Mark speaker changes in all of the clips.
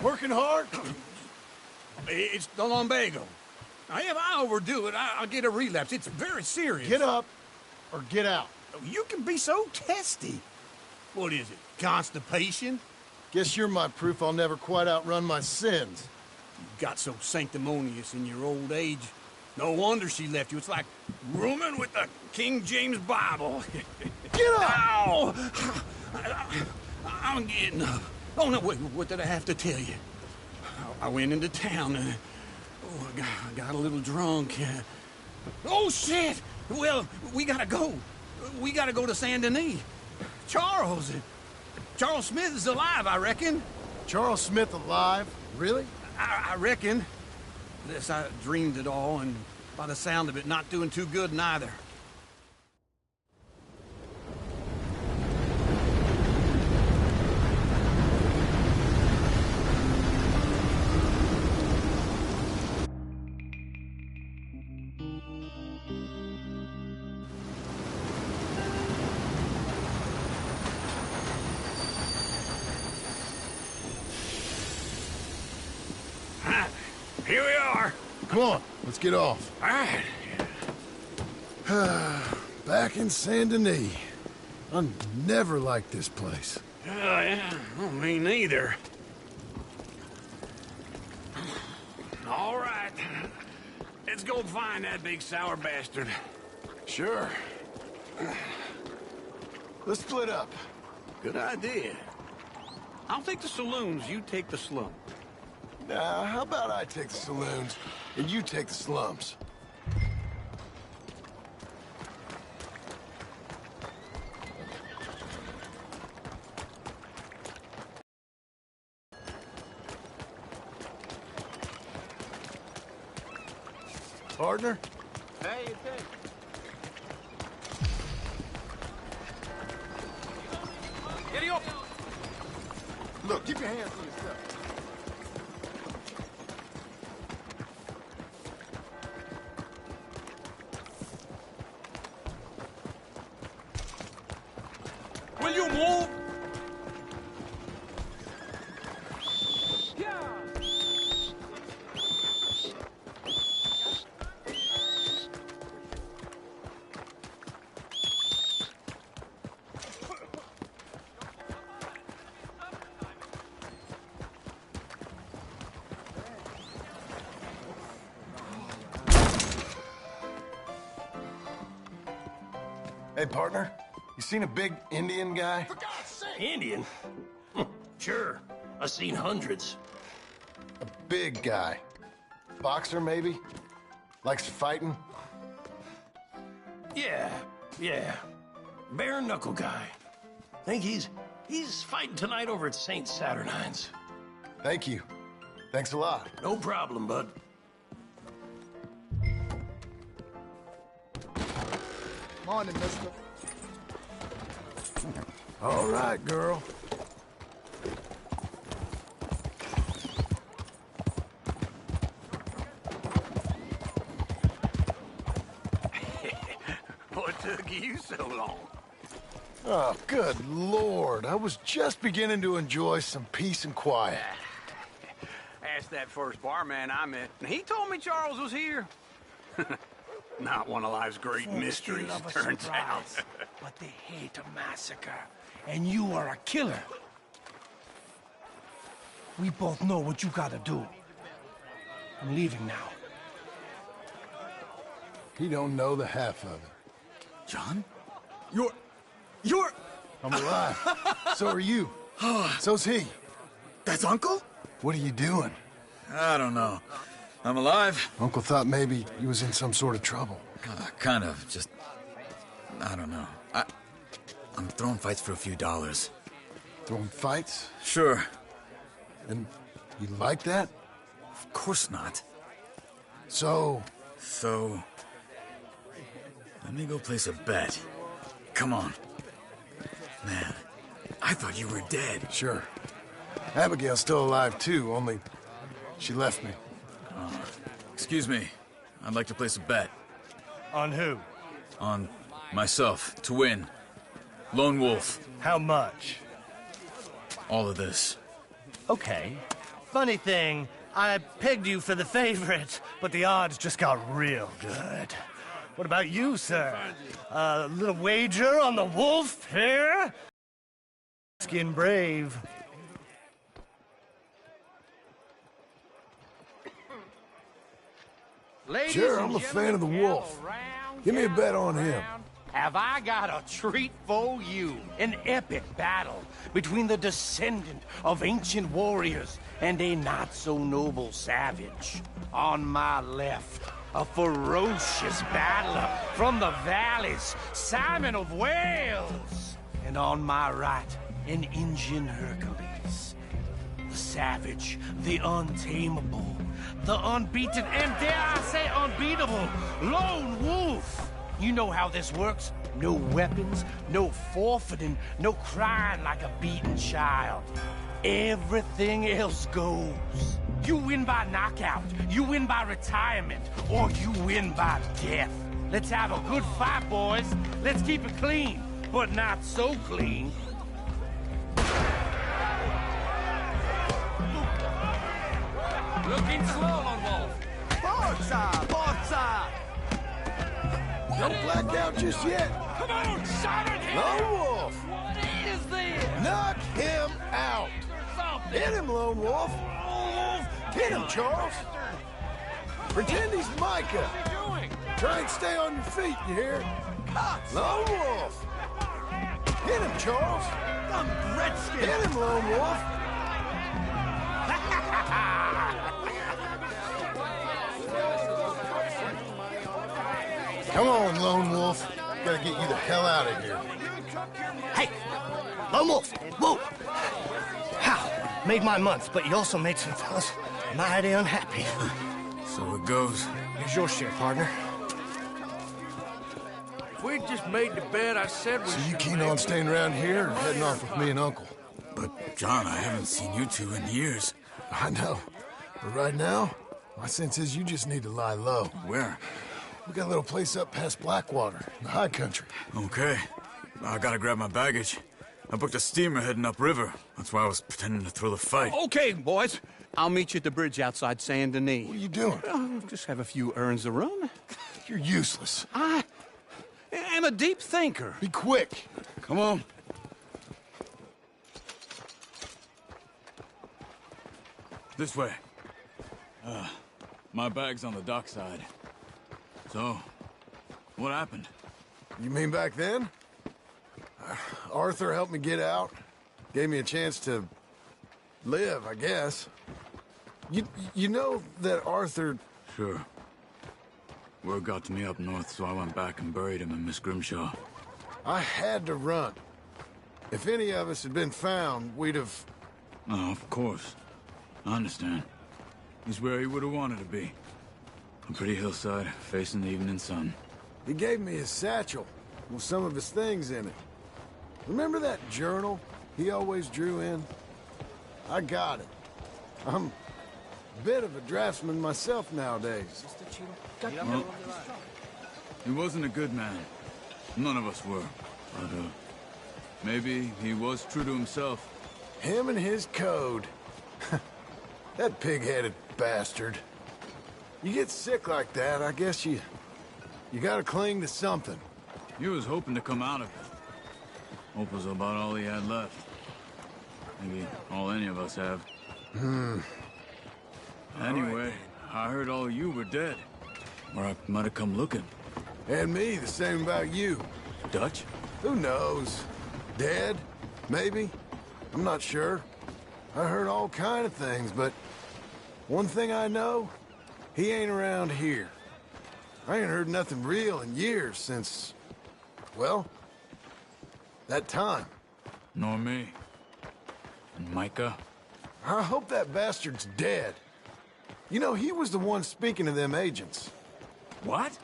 Speaker 1: Working hard? It's the lumbago. Now, if I overdo it, I'll get a relapse. It's very serious.
Speaker 2: Get up or get out.
Speaker 1: You can be so testy. What is it, constipation?
Speaker 2: Guess you're my proof I'll never quite outrun my sins.
Speaker 1: You got so sanctimonious in your old age. No wonder she left you. It's like rooming with the King James Bible.
Speaker 2: Get up!
Speaker 1: Ow! I'm getting up. Oh, no, wait, what did I have to tell you? I went into town and I got a little drunk. Oh, shit! Well, we gotta go. We gotta go to Saint Denis. Charles Smith is alive, I reckon.
Speaker 2: Charles Smith alive? Really?
Speaker 1: I reckon. This, I dreamed it all, and by the sound of it, not doing too good neither. Here we are.
Speaker 2: Come on, let's get off.
Speaker 1: All right.
Speaker 2: Back in Saint Denis. I never liked this place.
Speaker 1: Yeah, well, me neither. All right. Let's go find that big sour bastard.
Speaker 2: Sure. Let's split up.
Speaker 1: Good idea. I'll take the saloons, you take the slum.
Speaker 2: Now, how about I take the saloons and you take the slums? Partner?
Speaker 3: Hey, it's it. Get up!
Speaker 2: Look, keep your hands to yourself.
Speaker 1: Will you move?
Speaker 2: Hey, partner, you seen a big Indian guy?
Speaker 3: For God's sake! Indian? Sure. I've seen hundreds.
Speaker 2: A big guy. Boxer, maybe? Likes fighting?
Speaker 3: Yeah. Bare knuckle guy. Think he's fighting tonight over at St. Saturnine's.
Speaker 2: Thank you. Thanks a lot.
Speaker 3: No problem, bud.
Speaker 2: Morning, mister. All right, girl.
Speaker 1: What took you so long?
Speaker 2: Oh, good Lord. I was just beginning to enjoy some peace and quiet.
Speaker 1: Asked that first barman I met, and he told me Charles was here. Not one of life's great mysteries,
Speaker 3: Love a
Speaker 1: it turns out.
Speaker 3: surprise, but they hate a massacre, and you are a killer. We both know what you gotta do. I'm leaving now.
Speaker 2: He don't know the half of it.
Speaker 1: John? You're...
Speaker 2: I'm alive. So are you. So's he.
Speaker 4: That's Uncle?
Speaker 2: What are you doing?
Speaker 4: I don't know. I'm alive.
Speaker 2: Uncle thought maybe you was in some sort of trouble.
Speaker 4: Kind of. Just... I don't know. I'm throwing fights for a few dollars.
Speaker 2: Throwing fights?
Speaker 4: Sure.
Speaker 2: And you like that?
Speaker 4: Of course not.
Speaker 2: So...
Speaker 4: So... Let me go place a bet. Come on. Man, I thought you were dead.
Speaker 2: Sure. Abigail's still alive too, only she left me.
Speaker 4: Excuse me. I'd like to place a bet.
Speaker 3: On who?
Speaker 4: On myself, to win. Lone Wolf.
Speaker 3: How much?
Speaker 4: All of this.
Speaker 3: Okay. Funny thing, I pegged you for the favorite, but the odds just got real good. What about you, sir? A little wager on the wolf here? Skin brave.
Speaker 2: Sure, I'm a fan of the wolf. Give me a bet on him.
Speaker 3: Have I got a treat for you? An epic battle between the descendant of ancient warriors and a not-so-noble savage. On my left, a ferocious battler from the valleys, Simon of Wales. And on my right, an Indian Hercules. The savage, the untamable, the unbeaten, and dare I say unbeatable, Lone Wolf. You know how this works. No weapons, no forfeiting, no crying like a beaten child. Everything else goes. You win by knockout, you win by retirement, or you win by death. Let's have a good fight, boys. Let's keep it clean, but not so clean. Looking slow, Lone Wolf. Forza! Forza!
Speaker 2: Don't black out just yet.
Speaker 3: Come on, Simon!
Speaker 2: Lone Wolf!
Speaker 3: What is this?
Speaker 2: Knock him out! Hit him, Lone Wolf! Hit him, Charles! Pretend he's Micah! Try and stay on your feet, you hear? Lone Wolf! Hit him, Charles!
Speaker 3: I'm Redskin!
Speaker 2: Hit him, Lone Wolf! Come on, Lone Wolf. Gotta get you the hell out of here.
Speaker 3: Hey! Lone Wolf! Whoa! How? Made my month, but you also made some fellas mighty unhappy.
Speaker 4: So it goes.
Speaker 3: Here's your share, partner.
Speaker 5: If we just made the bet, I said we
Speaker 2: So you
Speaker 5: should
Speaker 2: keen
Speaker 5: make
Speaker 2: on staying around here or heading off with me and Uncle?
Speaker 4: But, John, I haven't seen you two in years.
Speaker 2: I know. But right now, my sense is you just need to lie low.
Speaker 4: Where?
Speaker 2: We got a little place up past Blackwater, in the high country.
Speaker 4: Okay. I gotta grab my baggage. I booked a steamer heading upriver. That's why I was pretending to throw the fight.
Speaker 1: Okay, boys. I'll meet you at the bridge outside Saint Denis.
Speaker 2: What are you doing?
Speaker 1: Just have a few errands to run.
Speaker 2: You're useless.
Speaker 1: I am a deep thinker.
Speaker 2: Be quick.
Speaker 4: Come on. This way. My bag's on the dockside. So, what happened?
Speaker 2: You mean back then? Arthur helped me get out. Gave me a chance to live, I guess. You know that Arthur...
Speaker 4: Sure. Word got to me up north, so I went back and buried him in Miss Grimshaw.
Speaker 2: I had to run. If any of us had been found, we'd have...
Speaker 4: Oh, of course. I understand. He's where he would have wanted to be. A pretty hillside, facing the evening sun.
Speaker 2: He gave me his satchel with some of his things in it. Remember that journal he always drew in? I got it. I'm a bit of a draftsman myself nowadays.
Speaker 4: Well, he wasn't a good man. None of us were. But, maybe he was true to himself.
Speaker 2: Him and his code. That pig-headed bastard. You get sick like that, I guess you You gotta cling to something.
Speaker 4: He was hoping to come out of it. Hope was about all he had left. Maybe all any of us have. Anyway, I heard all you were dead. Or I might have come looking.
Speaker 2: And me, the same about you.
Speaker 4: Dutch?
Speaker 2: Who knows? Dead? Maybe? I'm not sure. I heard all kind of things, but one thing I know, he ain't around here. I ain't heard nothing real in years since, well, that time.
Speaker 4: Nor me. And Micah?
Speaker 2: I hope that bastard's dead. You know, he was the one speaking to them agents.
Speaker 4: What?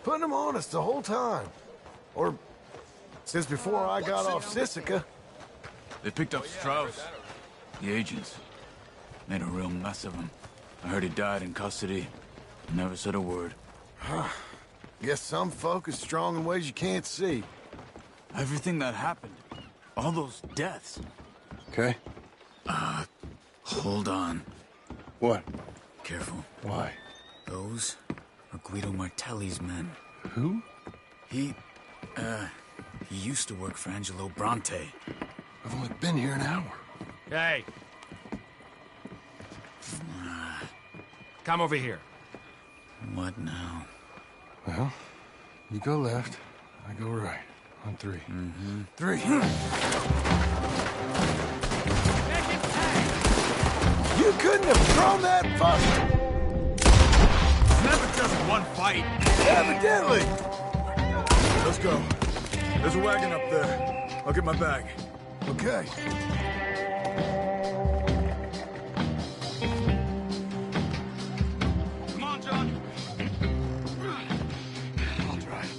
Speaker 2: Putting them on us the whole time. Or since before I got off Sisika.
Speaker 4: They picked up Strauss. The agents. Made a real mess of him. I heard he died in custody. Never said a word.
Speaker 2: Guess some folk is strong in ways you can't see.
Speaker 4: Everything that happened. All those deaths.
Speaker 2: Okay.
Speaker 4: Hold on.
Speaker 2: What?
Speaker 4: Careful.
Speaker 2: Why?
Speaker 4: Those are Guido Martelli's men.
Speaker 2: Who?
Speaker 4: He used to work for Angelo Bronte.
Speaker 2: I've only been here an hour.
Speaker 6: Hey. Come over here.
Speaker 4: What now?
Speaker 2: Well, you go left, I go right. On three. Three. You couldn't have thrown that fuck!
Speaker 4: Never just one fight.
Speaker 2: Evidently!
Speaker 4: Let's go. There's a wagon up there. I'll get my bag.
Speaker 2: Okay.
Speaker 4: Come on, John.
Speaker 2: I'll drive.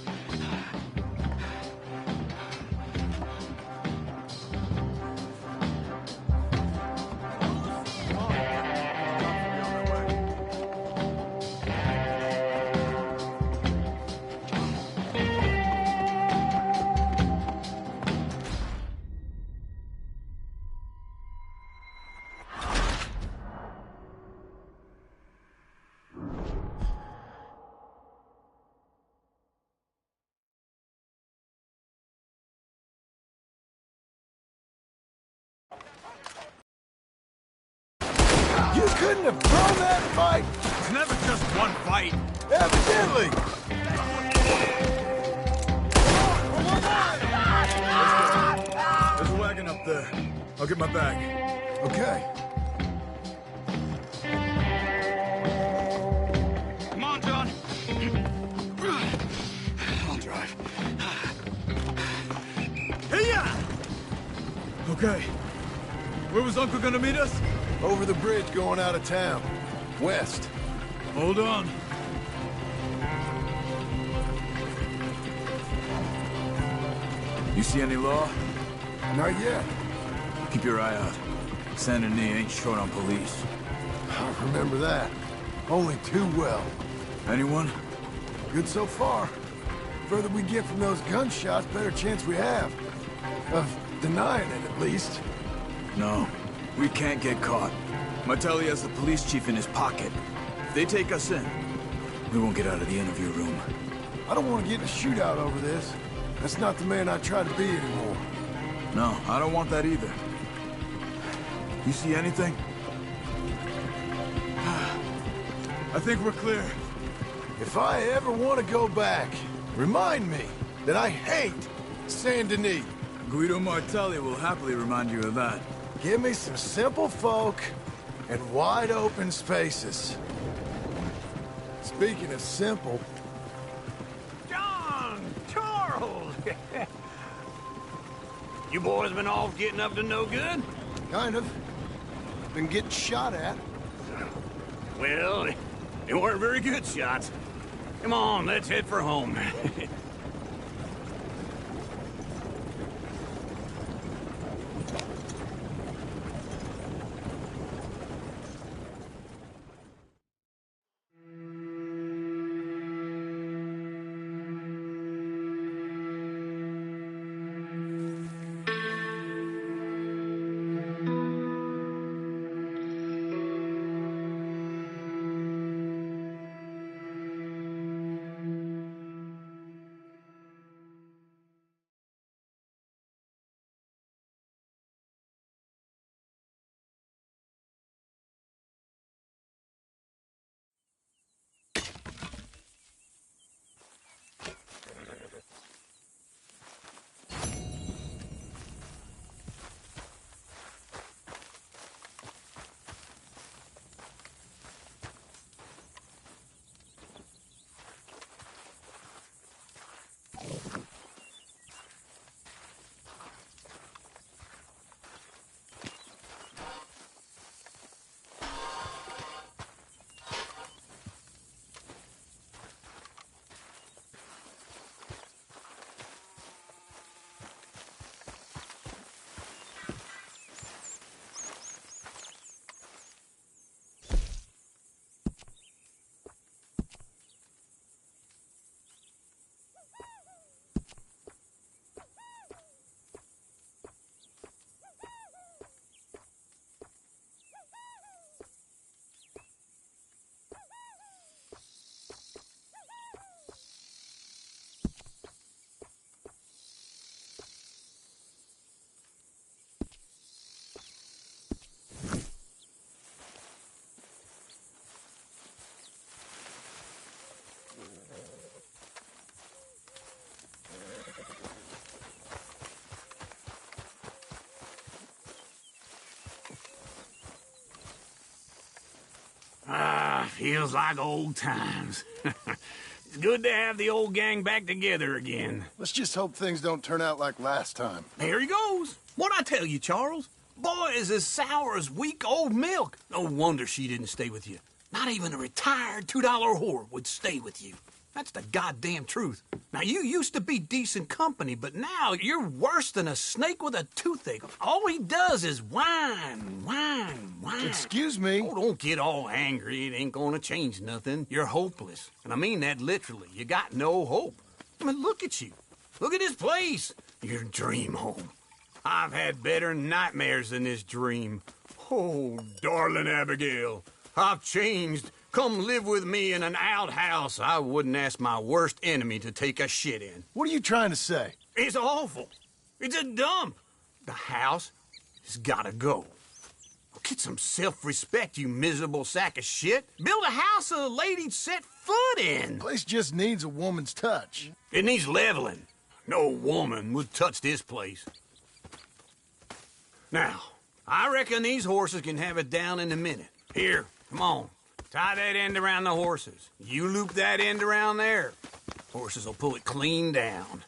Speaker 2: You couldn't have thrown that fight!
Speaker 4: It's never just one fight.
Speaker 2: Evidently!
Speaker 4: There's a wagon up there. I'll get my bag.
Speaker 2: Okay.
Speaker 4: Come on, John. I'll drive. Hey-ya! Okay. Where was Uncle gonna meet us?
Speaker 2: Over the bridge going out of town. West.
Speaker 4: Hold on. You see any law?
Speaker 2: Not yet.
Speaker 4: Keep your eye out. Saint Denis ain't short on police.
Speaker 2: I remember that. Only too well.
Speaker 4: Anyone?
Speaker 2: Good so far. Further we get from those gunshots, better chance we have. Of denying it, at least.
Speaker 4: No. We can't get caught. Martelli has the police chief in his pocket. If they take us in, we won't get out of the interview room.
Speaker 2: I don't want to get in a shootout over this. That's not the man I try to be anymore.
Speaker 4: No, I don't want that either. You see anything? I think we're clear.
Speaker 2: If I ever want to go back, remind me that I hate Saint Denis.
Speaker 4: Guido Martelli will happily remind you of that.
Speaker 2: Give me some simple folk and wide open spaces. Speaking of simple,
Speaker 1: John! Charles! You boys been off getting up to no good?
Speaker 2: kind of. Been getting shot at.
Speaker 1: Well, they weren't very good shots. Come on, let's head for home. Feels like old times. It's good to have the old gang back together again.
Speaker 2: Let's just hope things don't turn out like last time.
Speaker 1: There he goes. What'd I tell you, Charles? Boy is as sour as week-old milk. No wonder she didn't stay with you. Not even a retired $2 whore would stay with you. That's the goddamn truth. Now, you used to be decent company, but now you're worse than a snake with a toothache. All he does is whine.
Speaker 2: Excuse me?
Speaker 1: Oh, don't get all angry. It ain't gonna change nothing. You're hopeless. And I mean that literally. You got no hope. I mean, look at you. Look at this place. Your dream home. I've had better nightmares than this dream. Oh, darling Abigail, I've changed. Come live with me in an outhouse I wouldn't ask my worst enemy to take a shit in.
Speaker 2: What are you trying to say?
Speaker 1: It's awful. It's a dump. The house has gotta go. Get some self-respect, you miserable sack of shit. Build a house a lady'd set foot in.
Speaker 2: Place just needs a woman's touch.
Speaker 1: It needs leveling. No woman would touch this place. Now, I reckon these horses can have it down in a minute. Here, come on. Tie that end around the horses. You loop that end around there. Horses will pull it clean down.